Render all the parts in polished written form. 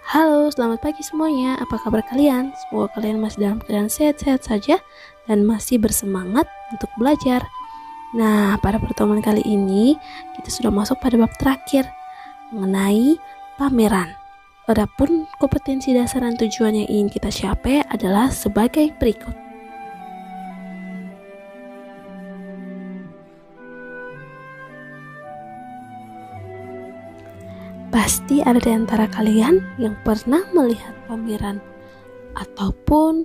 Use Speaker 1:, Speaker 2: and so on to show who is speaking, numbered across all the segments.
Speaker 1: Halo, selamat pagi semuanya. Apa kabar kalian? Semoga kalian masih dalam keadaan sehat-sehat saja dan masih bersemangat untuk belajar. Nah, pada pertemuan kali ini kita sudah masuk pada bab terakhir mengenai pameran. Adapun kompetensi dasar dan tujuan yang ingin kita capai adalah sebagai berikut. Pasti ada di antara kalian yang pernah melihat pameran ataupun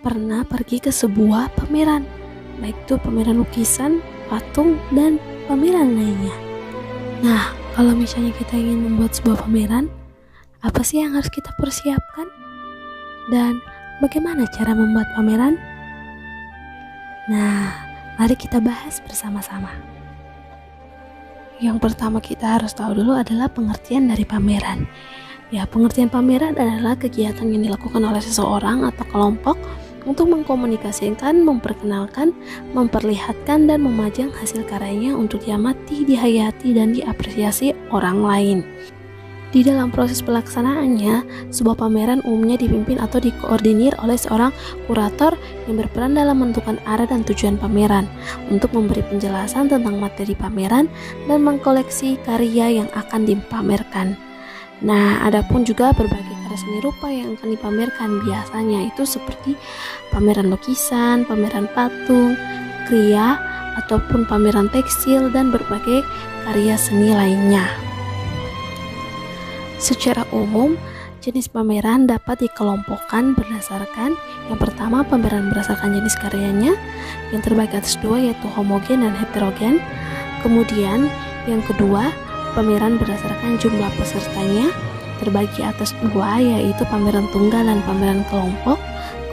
Speaker 1: pernah pergi ke sebuah pameran, baik itu pameran lukisan, patung, dan pameran lainnya. Nah, kalau misalnya kita ingin membuat sebuah pameran, apa sih yang harus kita persiapkan? Dan bagaimana cara membuat pameran? Nah, mari kita bahas bersama-sama. Yang pertama kita harus tahu dulu adalah pengertian dari pameran. Ya, pengertian pameran adalah kegiatan yang dilakukan oleh seseorang atau kelompok untuk mengkomunikasikan, memperkenalkan, memperlihatkan, dan memajang hasil karyanya untuk diamati, dihayati, dan diapresiasi orang lain. Di dalam proses pelaksanaannya, sebuah pameran umumnya dipimpin atau dikoordinir oleh seorang kurator yang berperan dalam menentukan arah dan tujuan pameran, untuk memberi penjelasan tentang materi pameran dan mengkoleksi karya yang akan dipamerkan. Nah, adapun juga berbagai karya seni rupa yang akan dipamerkan, biasanya itu seperti pameran lukisan, pameran patung, kriya, ataupun pameran tekstil, dan berbagai karya seni lainnya. Secara umum, jenis pameran dapat dikelompokkan berdasarkan yang pertama, pameran berdasarkan jenis karyanya, yang terbagi atas dua yaitu homogen dan heterogen. Kemudian yang kedua, pameran berdasarkan jumlah pesertanya, terbagi atas dua yaitu pameran tunggal dan pameran kelompok.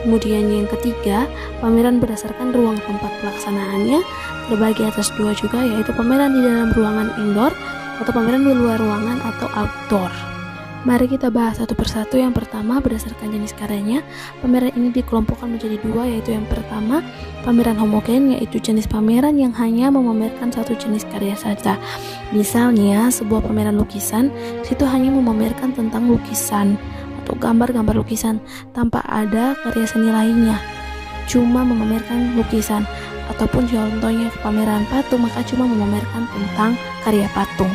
Speaker 1: Kemudian yang ketiga, pameran berdasarkan ruang tempat pelaksanaannya, terbagi atas dua juga yaitu pameran di dalam ruangan indoor atau pameran di luar ruangan atau outdoor. Mari kita bahas satu persatu. Yang pertama, berdasarkan jenis karyanya, pameran ini dikelompokkan menjadi dua, yaitu yang pertama, pameran homogen, yaitu jenis pameran yang hanya memamerkan satu jenis karya saja. Misalnya, sebuah pameran lukisan, situ hanya memamerkan tentang lukisan atau gambar-gambar lukisan tanpa ada karya seni lainnya, cuma memamerkan lukisan. Ataupun contohnya pameran patung, maka cuma memamerkan tentang karya patung.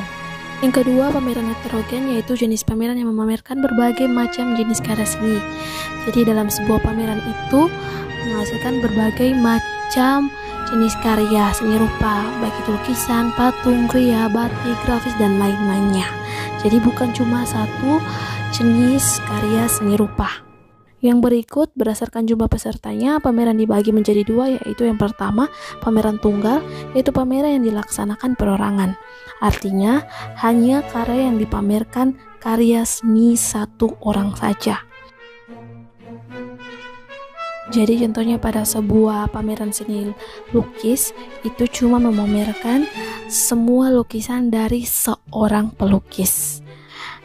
Speaker 1: Yang kedua, pameran heterogen, yaitu jenis pameran yang memamerkan berbagai macam jenis karya seni. Jadi dalam sebuah pameran itu menghasilkan berbagai macam jenis karya seni rupa, baik itu lukisan, patung, kriya, batik, grafis, dan lain-lainnya. Jadi bukan cuma satu jenis karya seni rupa. Yang berikut, berdasarkan jumlah pesertanya, pameran dibagi menjadi dua, yaitu yang pertama, pameran tunggal, yaitu pameran yang dilaksanakan perorangan. Artinya, hanya karya yang dipamerkan karya seni satu orang saja. Jadi contohnya pada sebuah pameran seni lukis, itu cuma memamerkan semua lukisan dari seorang pelukis.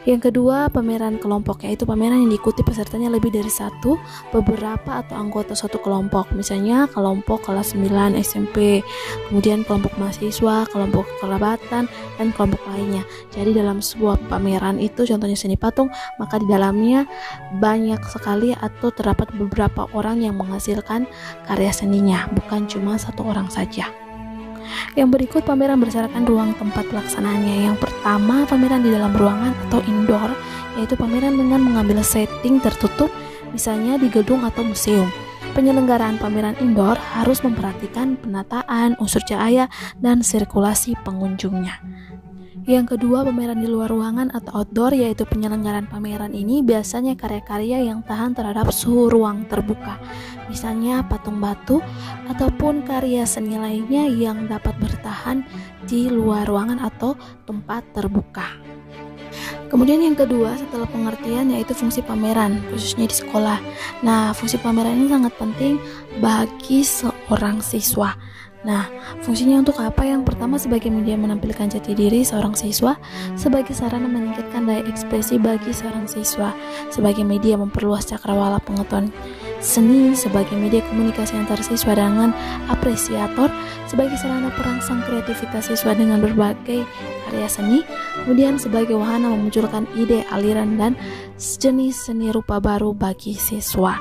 Speaker 1: Yang kedua, pameran kelompok, yaitu pameran yang diikuti pesertanya lebih dari satu, beberapa atau anggota suatu kelompok. Misalnya kelompok kelas 9 SMP, kemudian kelompok mahasiswa, kelompok kerabatan, dan kelompok lainnya. Jadi dalam sebuah pameran itu, contohnya seni patung, maka di dalamnya banyak sekali atau terdapat beberapa orang yang menghasilkan karya seninya, bukan cuma satu orang saja. Yang berikut, pameran berdasarkan ruang tempat pelaksanaannya. Yang pertama, pameran di dalam ruangan atau indoor, yaitu pameran dengan mengambil setting tertutup, misalnya di gedung atau museum. Penyelenggaraan pameran indoor harus memperhatikan penataan, unsur cahaya, dan sirkulasi pengunjungnya. Yang kedua, pameran di luar ruangan atau outdoor, yaitu penyelenggaraan pameran ini biasanya karya-karya yang tahan terhadap suhu ruang terbuka, misalnya patung batu ataupun karya seni lainnya yang dapat bertahan di luar ruangan atau tempat terbuka. Kemudian yang kedua, setelah pengertian, yaitu fungsi pameran, khususnya di sekolah. Nah, fungsi pameran ini sangat penting bagi seorang siswa. Nah, fungsinya untuk apa? Yang pertama, sebagai media menampilkan jati diri seorang siswa, sebagai sarana meningkatkan daya ekspresi bagi seorang siswa, sebagai media memperluas cakrawala pengetahuan seni, sebagai media komunikasi antar siswa dengan apresiator, sebagai sarana perangsang kreativitas siswa dengan berbagai karya seni, kemudian sebagai wahana memunculkan ide, aliran, dan jenis seni rupa baru bagi siswa.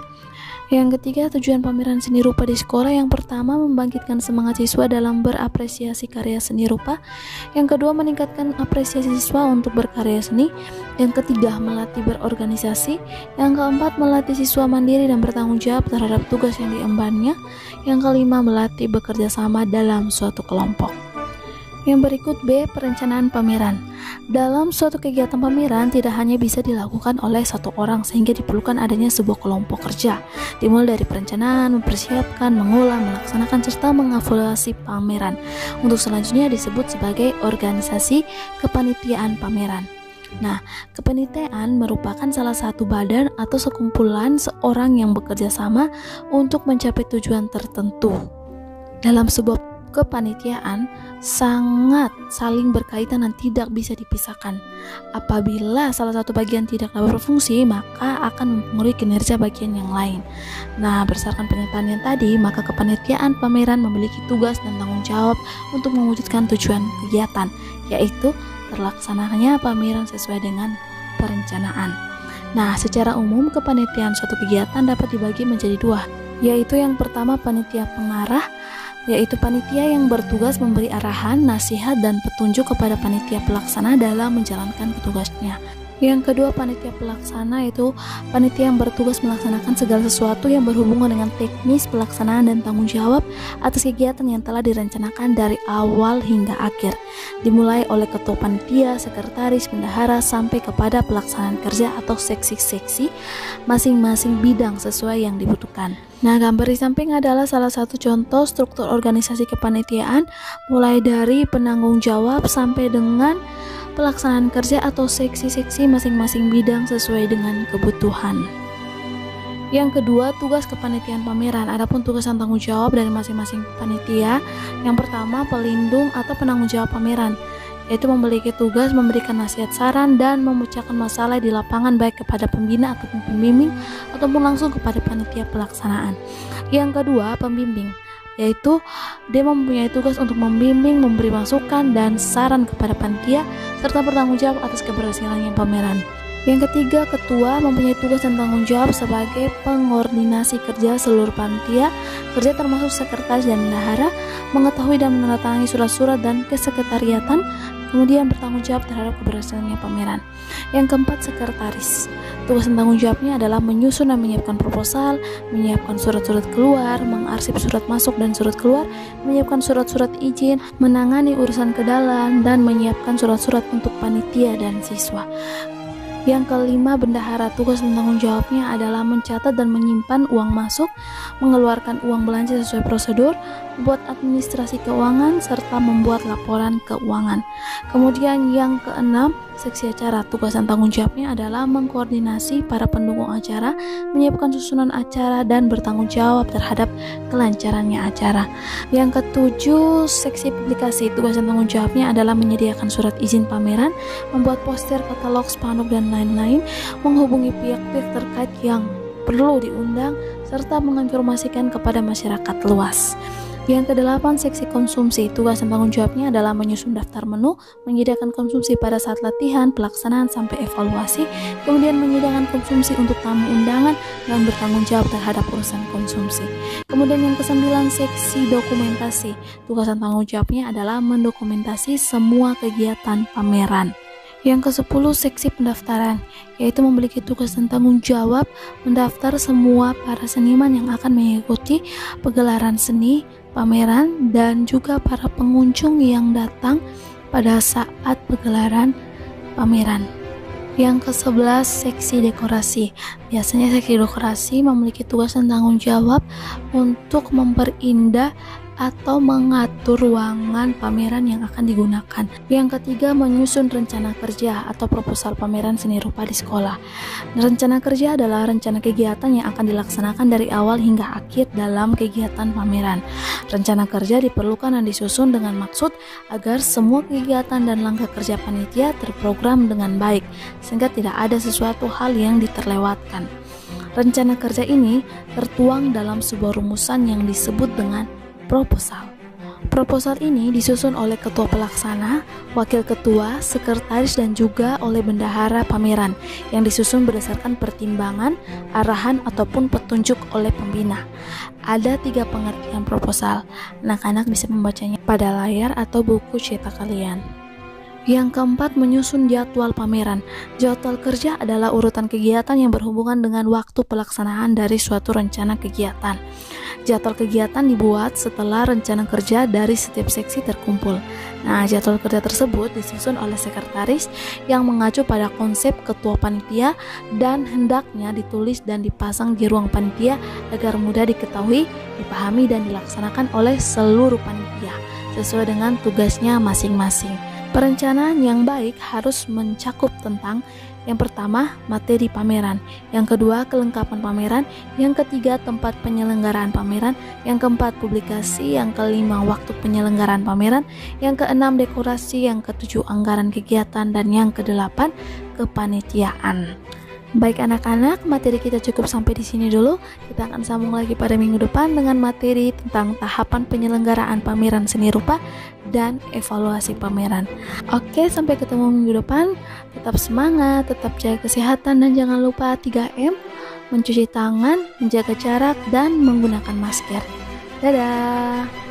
Speaker 1: Yang ketiga, tujuan pameran seni rupa di sekolah. Yang pertama, membangkitkan semangat siswa dalam berapresiasi karya seni rupa. Yang kedua, meningkatkan apresiasi siswa untuk berkarya seni. Yang ketiga, melatih berorganisasi. Yang keempat, melatih siswa mandiri dan bertanggung jawab terhadap tugas yang diembannya. Yang kelima, melatih bekerja sama dalam suatu kelompok. Yang berikut B, perencanaan pameran. Dalam suatu kegiatan pameran tidak hanya bisa dilakukan oleh satu orang, sehingga diperlukan adanya sebuah kelompok kerja, dimulai dari perencanaan, mempersiapkan, mengolah, melaksanakan, serta mengevaluasi pameran. Untuk selanjutnya disebut sebagai organisasi kepanitiaan pameran. Nah, kepanitiaan merupakan salah satu badan atau sekumpulan seorang yang bekerja sama untuk mencapai tujuan tertentu. Dalam sebuah kepanitiaan sangat saling berkaitan dan tidak bisa dipisahkan. Apabila salah satu bagian tidak dapat berfungsi, maka akan mempengaruhi kinerja bagian yang lain. Nah, berdasarkan pernyataan yang tadi, maka kepanitiaan pameran memiliki tugas dan tanggung jawab untuk mewujudkan tujuan kegiatan, yaitu terlaksananya pameran sesuai dengan perencanaan. Nah, secara umum kepanitiaan suatu kegiatan dapat dibagi menjadi dua, yaitu yang pertama panitia pengarah, yaitu panitia yang bertugas memberi arahan, nasihat, dan petunjuk kepada panitia pelaksana dalam menjalankan tugasnya. Yang kedua, panitia pelaksana, yaitu panitia yang bertugas melaksanakan segala sesuatu yang berhubungan dengan teknis pelaksanaan dan tanggung jawab atas kegiatan yang telah direncanakan dari awal hingga akhir, dimulai oleh ketua panitia, sekretaris, bendahara, sampai kepada pelaksanaan kerja atau seksi-seksi masing-masing bidang sesuai yang dibutuhkan. Nah, gambar di samping adalah salah satu contoh struktur organisasi kepanitiaan, mulai dari penanggung jawab sampai dengan pelaksanaan kerja atau seksi-seksi masing-masing bidang sesuai dengan kebutuhan. Yang kedua, tugas kepanitiaan pameran. Adapun tugas dan tanggung jawab dari masing-masing panitia, yang pertama pelindung atau penanggung jawab pameran, yaitu memiliki tugas memberikan nasihat, saran, dan memecahkan masalah di lapangan baik kepada pembina ataupun pembimbing ataupun langsung kepada panitia pelaksanaan. Yang kedua, pembimbing, yaitu dia mempunyai tugas untuk membimbing, memberi masukan dan saran kepada panitia serta bertanggung jawab atas keberhasilannya pameran. Yang ketiga, ketua mempunyai tugas dan tanggung jawab sebagai pengordinasi kerja seluruh panitia kerja termasuk sekretaris dan bendahara, mengetahui dan menandatangani surat-surat dan kesekretariatan, kemudian bertanggung jawab terhadap keberhasilannya pameran. Yang keempat, sekretaris. Tugas dan tanggung jawabnya adalah menyusun dan menyiapkan proposal, menyiapkan surat-surat keluar, mengarsip surat masuk dan surat keluar, menyiapkan surat-surat izin, menangani urusan kedalam, dan menyiapkan surat-surat untuk panitia dan siswa. Yang kelima, bendahara. Tugas dan tanggung jawabnya adalah mencatat dan menyimpan uang masuk, mengeluarkan uang belanja sesuai prosedur, membuat administrasi keuangan, serta membuat laporan keuangan. Kemudian yang keenam, seksi acara. Tugas dan tanggung jawabnya adalah mengkoordinasi para pendukung acara, menyiapkan susunan acara, dan bertanggung jawab terhadap kelancarannya acara. Yang ketujuh, seksi publikasi. Tugas dan tanggung jawabnya adalah menyediakan surat izin pameran, membuat poster, katalog, spanduk, dan lain-lain, menghubungi pihak-pihak terkait yang perlu diundang, serta menginformasikan kepada masyarakat luas. Yang kedelapan, seksi konsumsi. Tugas dan tanggung jawabnya adalah menyusun daftar menu, menyediakan konsumsi pada saat latihan, pelaksanaan, sampai evaluasi, kemudian menyediakan konsumsi untuk tamu undangan, dan bertanggung jawab terhadap urusan konsumsi. Kemudian yang kesembilan, seksi dokumentasi. Tugas dan tanggung jawabnya adalah mendokumentasi semua kegiatan pameran. Yang ke-10, seksi pendaftaran, yaitu memiliki tugas dan tanggung jawab mendaftar semua para seniman yang akan mengikuti pegelaran seni, pameran, dan juga para pengunjung yang datang pada saat pegelaran pameran. Yang ke-11, seksi dekorasi. Biasanya seksi dekorasi memiliki tugas dan tanggung jawab untuk memperindah atau mengatur ruangan pameran yang akan digunakan. Yang ketiga, menyusun rencana kerja atau proposal pameran seni rupa di sekolah. Rencana kerja adalah rencana kegiatan yang akan dilaksanakan dari awal hingga akhir dalam kegiatan pameran. Rencana kerja diperlukan dan disusun dengan maksud agar semua kegiatan dan langkah kerja panitia terprogram dengan baik, sehingga tidak ada sesuatu hal yang diterlewatkan. Rencana kerja ini tertuang dalam sebuah rumusan yang disebut dengan proposal. Proposal ini disusun oleh ketua pelaksana, wakil ketua, sekretaris, dan juga oleh bendahara pameran yang disusun berdasarkan pertimbangan, arahan, ataupun petunjuk oleh pembina. Ada 3 pengertian proposal. Anak-anak bisa membacanya pada layar atau buku cetak kalian. Yang keempat, menyusun jadwal pameran. Jadwal kerja adalah urutan kegiatan yang berhubungan dengan waktu pelaksanaan dari suatu rencana kegiatan. Jadwal kegiatan dibuat setelah rencana kerja dari setiap seksi terkumpul. Nah, jadwal kerja tersebut disusun oleh sekretaris yang mengacu pada konsep ketua panitia dan hendaknya ditulis dan dipasang di ruang panitia agar mudah diketahui, dipahami, dan dilaksanakan oleh seluruh panitia sesuai dengan tugasnya masing-masing. Perencanaan yang baik harus mencakup tentang yang pertama, materi pameran, yang kedua, kelengkapan pameran, yang ketiga, tempat penyelenggaraan pameran, yang keempat, publikasi, yang kelima, waktu penyelenggaraan pameran, yang keenam, dekorasi, yang ketujuh, anggaran kegiatan, dan yang kedelapan, kepanitiaan. Baik anak-anak, materi kita cukup sampai di sini dulu. Kita akan sambung lagi pada minggu depan dengan materi tentang tahapan penyelenggaraan pameran seni rupa dan evaluasi pameran. Oke, sampai ketemu minggu depan. Tetap semangat, tetap jaga kesehatan, dan jangan lupa 3M, mencuci tangan, menjaga jarak, dan menggunakan masker. Dadah!